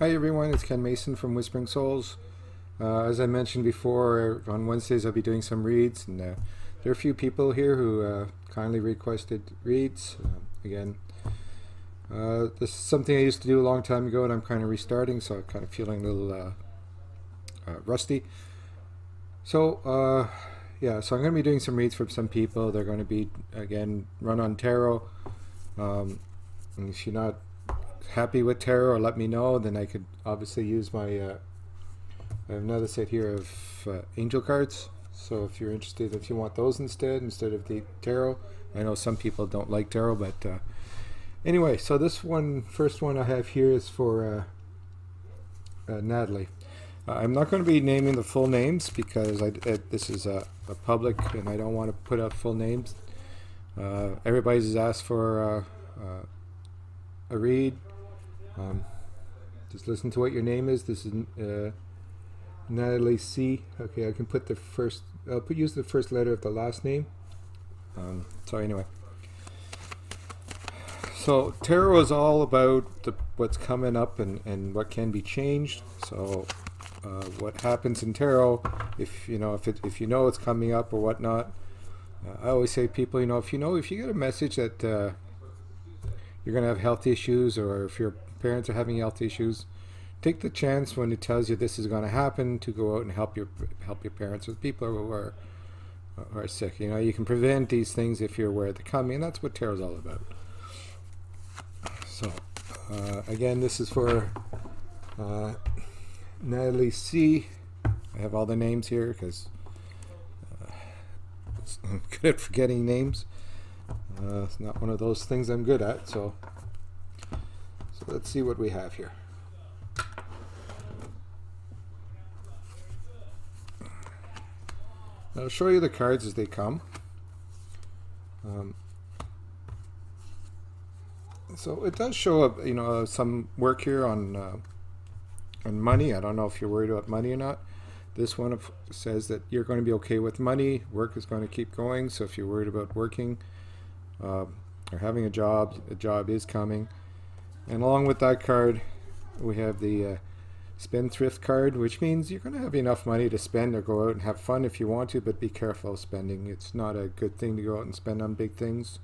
Hi everyone, it's Ken Mason from Whispering Souls. As I mentioned before, on Wednesdays I'll be doing some reads, and there are a few people here who kindly requested reads. Again, this is something I used to do a long time ago, and I'm kind of restarting, so I'm kind of feeling a little rusty. So, so I'm going to be doing some reads for some people. They're going to be, again, run on tarot. And if you're not happy with tarot, or let me know, then I could obviously use my I have another set here of angel cards. So if you're interested, if you want those instead of the tarot. I know some people don't like tarot, but anyway, so this first one I have here is for Natalie. I'm not going to be naming the full names because this is a public, and I don't want to put out full names. Everybody's asked for a read. Just listen to what your name is. This is Natalie C. Okay, I can put the first. Use the first letter of the last name. So anyway, so tarot is all about what's coming up and what can be changed. So what happens in tarot, if you know it's coming up or whatnot. I always say people, if you get a message that you're going to have health issues, or if your parents are having health issues, take the chance when it tells you this is going to happen to go out and help your parents with people who are sick. You can prevent these things if you're aware they're coming, and that's what tarot is all about. So again, this is for Natalie C. I have all the names here because I'm good at forgetting names. It's not one of those things I'm good at, so let's see what we have here. I'll show you the cards as they come. So it does show up, some work here on money. I don't know if you're worried about money or not. This one says that you're going to be okay with money. Work is going to keep going. So if you're worried about working or having a job is coming. And along with that card, we have the spendthrift card, which means you're going to have enough money to spend or go out and have fun if you want to, but be careful of spending. It's not a good thing to go out and spend on big things.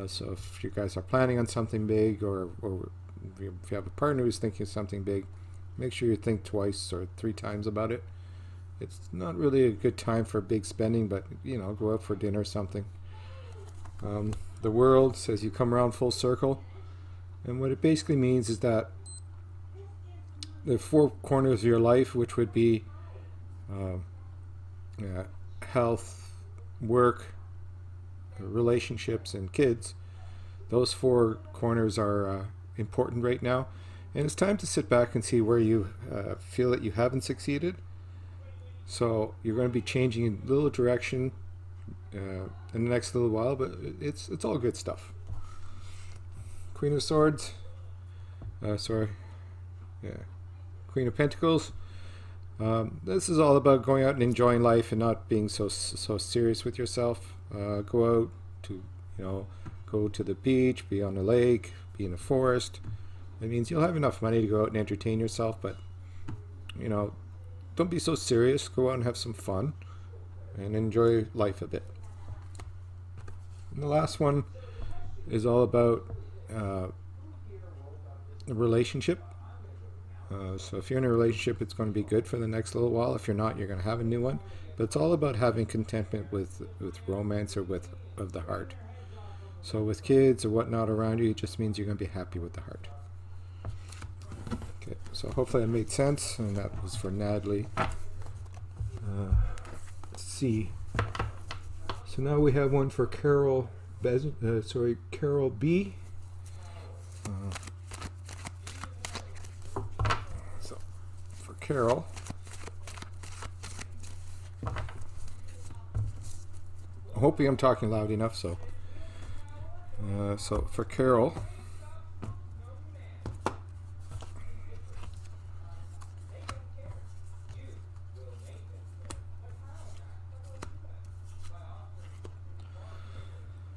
So if you guys are planning on something big, or if you have a partner who's thinking of something big, make sure you think twice or 3 times about it. It's not really a good time for big spending, but go out for dinner or something. The world says you come around full circle, and what it basically means is that the 4 corners of your life, which would be health, work, relationships, and kids, those 4 corners are important right now, and it's time to sit back and see where you feel that you haven't succeeded. So you're going to be changing a little direction in the next little while, but it's all good stuff. Queen of Swords, Queen of Pentacles. This is all about going out and enjoying life and not being so serious with yourself. Go out to go to the beach, be on a lake, be in a forest. It means you'll have enough money to go out and entertain yourself, but don't be so serious. Go out and have some fun and enjoy life a bit. And the last one is all about a relationship. So if you're in a relationship, it's going to be good for the next little while. If you're not, you're going to have a new one. But it's all about having contentment with romance or of the heart. So with kids or whatnot around you, it just means you're going to be happy with the heart. Okay, so hopefully that made sense, and that was for Natalie C. So now we have one for Carole B. So for Carole, I'm hoping I'm talking loud enough. So for Carole,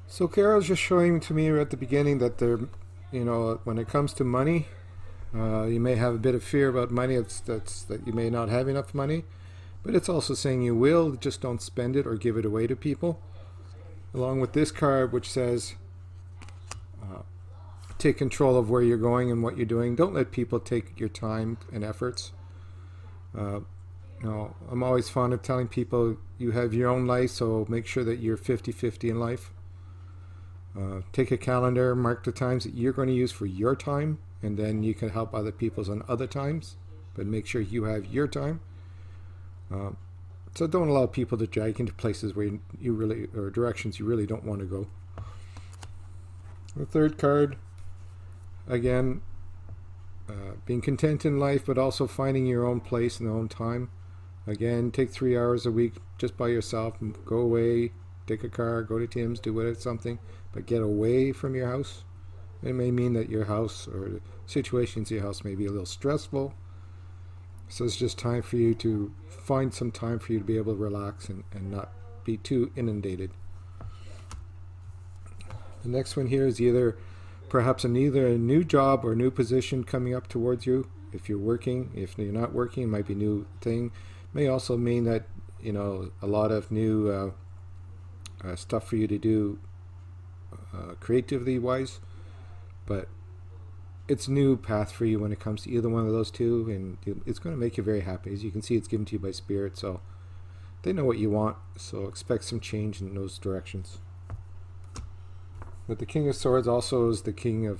so Carole's just showing to me at the beginning that when it comes to money, You may have a bit of fear about money. That you may not have enough money, but it's also saying you will, just don't spend it or give it away to people. Along with this card, which says, take control of where you're going and what you're doing. Don't let people take your time and efforts. I'm always fond of telling people you have your own life, so make sure that you're 50-50 in life. Take a calendar, mark the times that you're going to use for your time, and then you can help other people's on other times, but make sure you have your time. So don't allow people to drag you into places where you really, or directions you really don't want to go. The third card, again, being content in life, but also finding your own place in your own time. Again, take 3 hours a week just by yourself and go away, take a car, go to Tim's, do whatever, something, but get away from your house. It may mean that your house or the situations in your house may be a little stressful. So it's just time for you to find some time for you to be able to relax and not be too inundated. The next one here is perhaps a new job or new position coming up towards you. If you're working, if you're not working, it might be a new thing. It may also mean that, a lot of new stuff for you to do creatively wise, but it's a new path for you when it comes to either one of those two, and it's going to make you very happy. As you can see, it's given to you by Spirit, so they know what you want, so expect some change in those directions. But the King of Swords also is the King of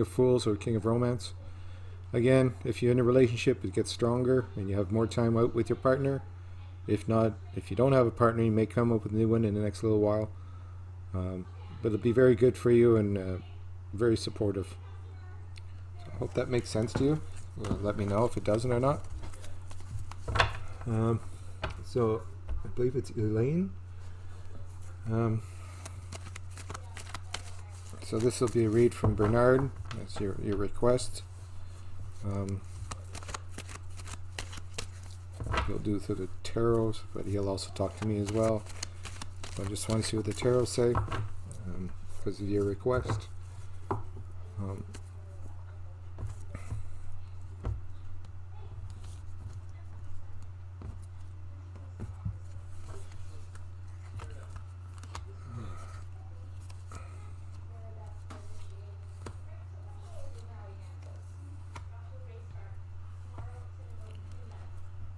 Fools, or King of Romance. Again, if you're in a relationship, it gets stronger and you have more time out with your partner. If not, if you don't have a partner, you may come up with a new one in the next little while. But it'll be very good for you and very supportive. So I hope that makes sense to you. Let me know if it doesn't or not. So I believe it's Elaine. So this will be a read from Bernard. That's your request. He'll do through the tarot, but he'll also talk to me as well. So I just want to see what the tarot say because of your request.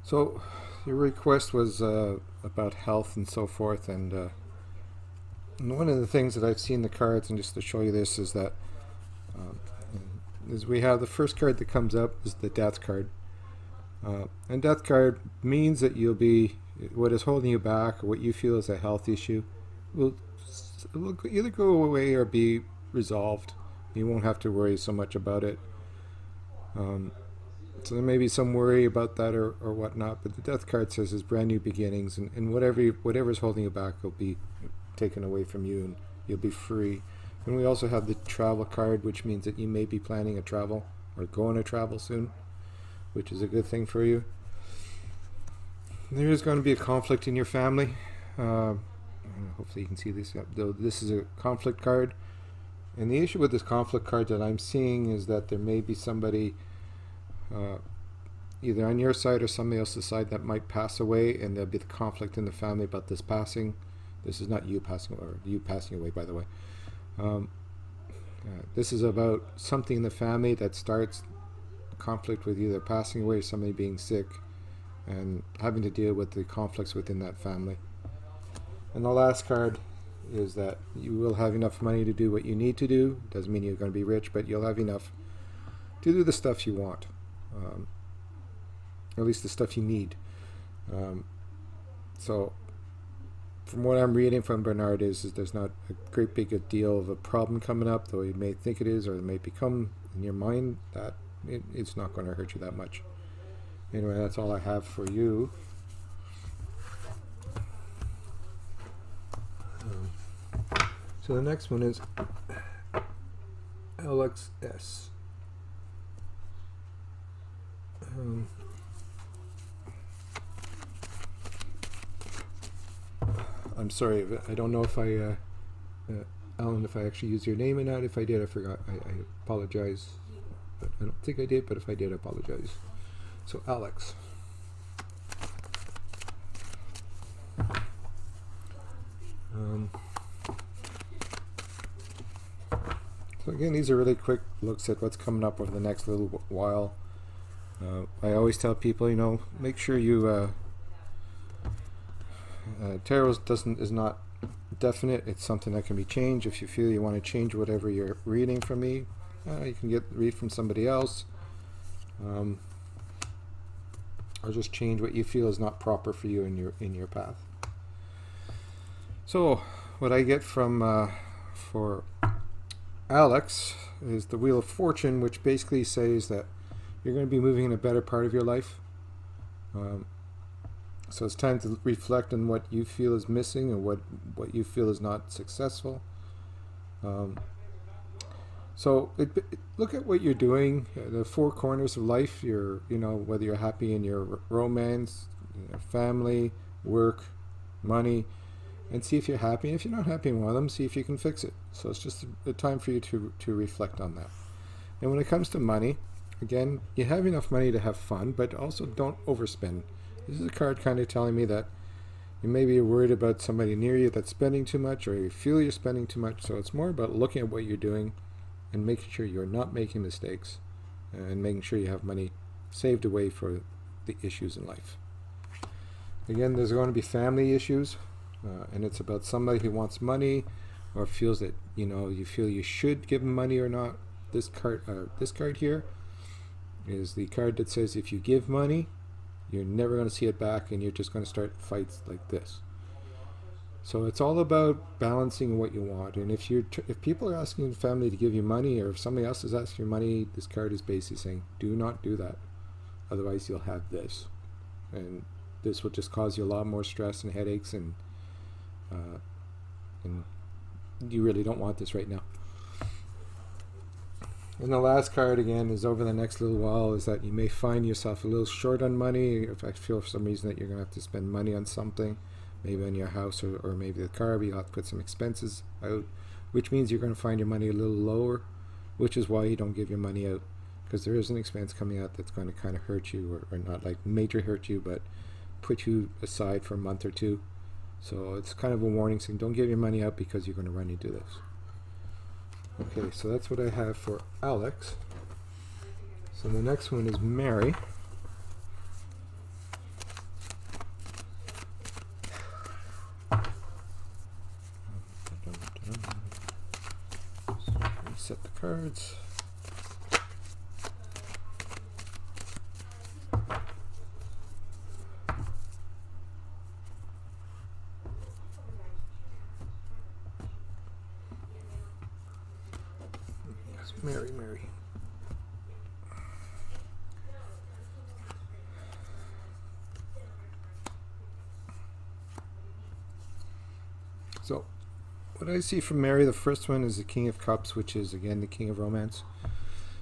So your request was about health and so forth, and one of the things that I've seen the cards, and just to show you this, is that is we have the first card that comes up is the Death card, and Death card means that you'll be, what is holding you back or what you feel is a health issue will either go away or be resolved. You won't have to worry so much about it. So there may be some worry about that or whatnot, but the Death card says it's brand new beginnings, and whatever's holding you back will be taken away from you, and you'll be free. And we also have the Travel card, which means that you may be planning a travel or going to travel soon, which is a good thing for you. There is going to be a conflict in your family. Hopefully you can see this. Though this is a conflict card, and the issue with this conflict card that I'm seeing is that there may be somebody either on your side or somebody else's side that might pass away, and there'll be the conflict in the family about this passing. This is not you passing away, by the way. This is about something in the family that starts conflict with either passing away or somebody being sick and having to deal with the conflicts within that family. And the last card is that you will have enough money to do what you need to do. Doesn't mean you're going to be rich, but you'll have enough to do the stuff you want. Or at least the stuff you need. So from what I'm reading from Bernard is there's not a great big a deal of a problem coming up, though you may think it is, or it may become in your mind that it's not going to hurt you that much. Anyway, that's all I have for you. So the next one is LXS. I'm sorry, I don't know if I Alan, if I actually used your name or not. If I did, I forgot. I apologize. But I don't think I did, but if I did, I apologize. So Alex. So again, these are really quick looks at what's coming up over the next little while. I always tell people, make sure you tarot is not definite. It's something that can be changed. If you feel you want to change whatever you're reading from me, you can read from somebody else, or just change what you feel is not proper for you in your path. So what I get from for Alex is the Wheel of Fortune, which basically says that you're going to be moving in a better part of your life. So it's time to reflect on what you feel is missing and what you feel is not successful. So look at what you're doing, the four corners of life. Whether you're happy in your romance, family, work, money, and see if you're happy. And if you're not happy in one of them, see if you can fix it. So it's just a time for you to reflect on that. And when it comes to money, again, you have enough money to have fun, but also don't overspend. This is a card kind of telling me that you may be worried about somebody near you that's spending too much, or you feel you're spending too much. So it's more about looking at what you're doing and making sure you're not making mistakes, and making sure you have money saved away for the issues in life. Again, there's going to be family issues, and it's about somebody who wants money or feels that you feel you should give them money or not. This card here is the card that says if you give money, you're never going to see it back, and you're just going to start fights like this. So it's all about balancing what you want. And if people are asking the family to give you money, or if somebody else is asking you money, this card is basically saying, do not do that. Otherwise you'll have this. And this will just cause you a lot more stress and headaches, and you really don't want this right now. And the last card, again, is over the next little while, is that you may find yourself a little short on money. If I feel for some reason that you're going to have to spend money on something, maybe on your house or maybe the car, but you'll have to put some expenses out, which means you're going to find your money a little lower, which is why you don't give your money out, because there is an expense coming out that's going to kind of hurt you, or not like major hurt you, but put you aside for a month or two. So it's kind of a warning saying don't give your money out because you're going to run into this. Okay, so that's what I have for Alex. So the next one is Mary. Reset the cards. Mary. So, what I see from Mary, the first one is the King of Cups, which is, again, the King of Romance.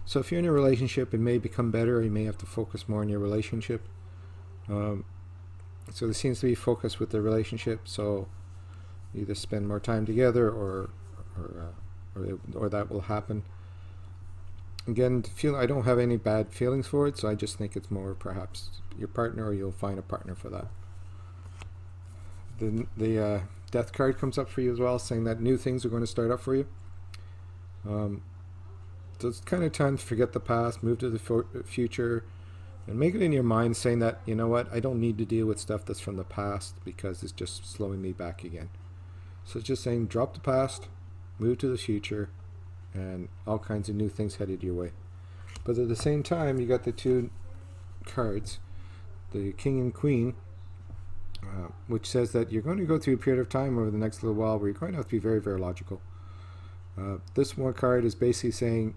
So if you're in a relationship, it may become better, or you may have to focus more on your relationship. So there seems to be focus with the relationship, so either spend more time together, or that will happen. Again, I don't have any bad feelings for it, so I just think it's more perhaps your partner, or you'll find a partner for that. The Death card comes up for you as well, saying that new things are going to start up for you. So it's kind of time to forget the past, move to the future, and make it in your mind saying that, you know what, I don't need to deal with stuff that's from the past because it's just slowing me back again. So it's just saying drop the past, move to the future, and all kinds of new things headed your way. But at the same time, you got the two cards, the King and Queen, which says that you're going to go through a period of time over the next little while where you're going to have to be very, very logical. This one card is basically saying,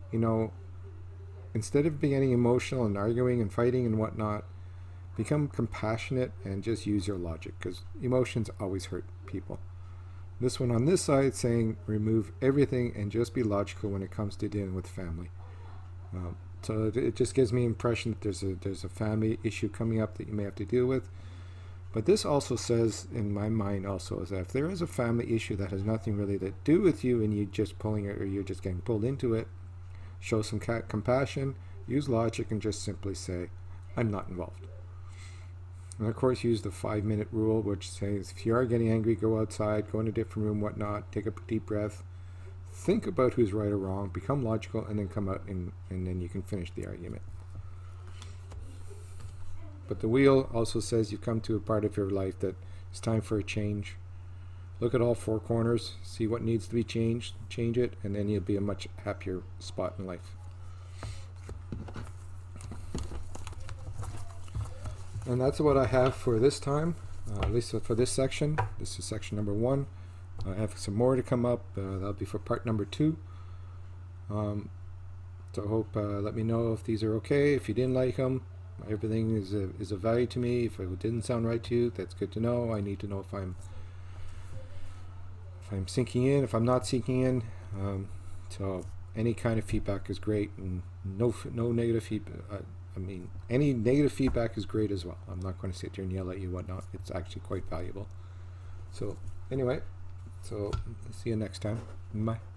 instead of being emotional and arguing and fighting and whatnot, become compassionate and just use your logic, because emotions always hurt people. This one on this side saying remove everything and just be logical when it comes to dealing with family. So it just gives me the impression that there's a family issue coming up that you may have to deal with. But this also says, in my mind also, is that if there is a family issue that has nothing really to do with you and you're just pulling it, or you're just getting pulled into it, show some compassion, use logic, and just simply say, I'm not involved. And of course, use the 5-minute rule, which says if you are getting angry, go outside, go in a different room, whatnot, take a deep breath, think about who's right or wrong, become logical, and then come out and then you can finish the argument. But the wheel also says you've come to a part of your life that it's time for a change. Look at all 4 corners, see what needs to be changed, change it, and then you'll be a much happier spot in life. And that's what I have for this time, at least for this section. This is section number 1. I have some more to come up. That'll be for part number 2. So I hope, let me know if these are okay. If you didn't like them, everything is a value to me. If it didn't sound right to you, that's good to know. I need to know if I'm sinking in, if I'm not sinking in. So any kind of feedback is great, and no negative feedback. Any negative feedback is great as well. I'm not going to sit here and yell at you, whatnot. It's actually quite valuable. So anyway, so see you next time. Bye.